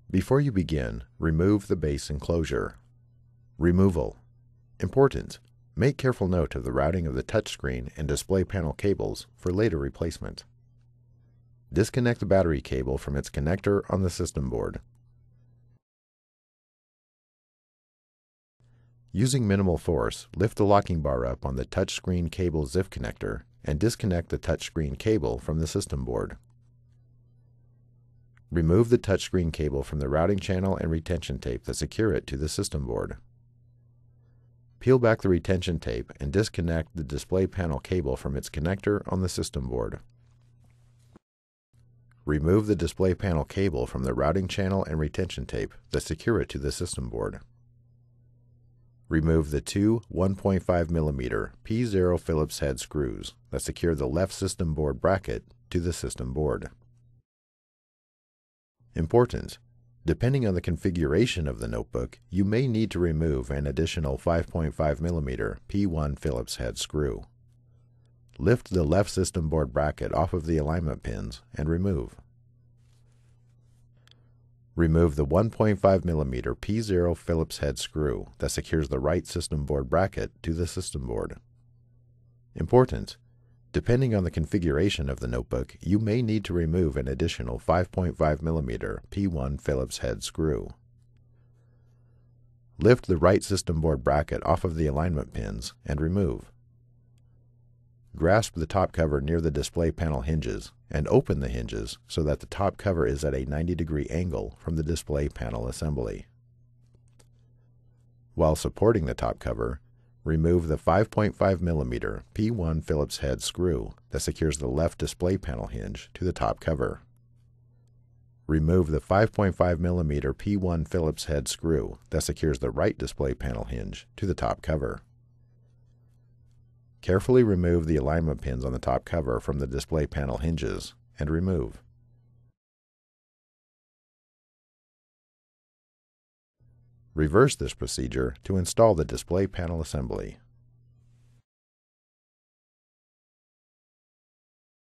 Before you begin, remove the base enclosure. Removal. Important. Make careful note of the routing of the touchscreen and display panel cables for later replacement. Disconnect the battery cable from its connector on the system board. Using minimal force, lift the locking bar up on the touchscreen cable ZIF connector and disconnect the touchscreen cable from the system board. Remove the touchscreen cable from the routing channel and retention tape that secure it to the system board. Peel back the retention tape and disconnect the display panel cable from its connector on the system board. Remove the display panel cable from the routing channel and retention tape that secure it to the system board. Remove the two 1.5 mm P0 Phillips head screws that secure the left system board bracket to the system board. Important. Depending on the configuration of the notebook, you may need to remove an additional 5.5 mm P1 Phillips head screw. Lift the left system board bracket off of the alignment pins and remove. Remove the 1.5 mm P0 Phillips head screw that secures the right system board bracket to the system board. Important. Depending on the configuration of the notebook, you may need to remove an additional 5.5 mm P1 Phillips head screw. Lift the right system board bracket off of the alignment pins and remove. Grasp the top cover near the display panel hinges and open the hinges so that the top cover is at a 90-degree angle from the display panel assembly. While supporting the top cover, remove the 5.5 mm P1 Phillips head screw that secures the left display panel hinge to the top cover. Remove the 5.5 mm P1 Phillips head screw that secures the right display panel hinge to the top cover. Carefully remove the alignment pins on the top cover from the display panel hinges and remove. Reverse this procedure to install the display panel assembly.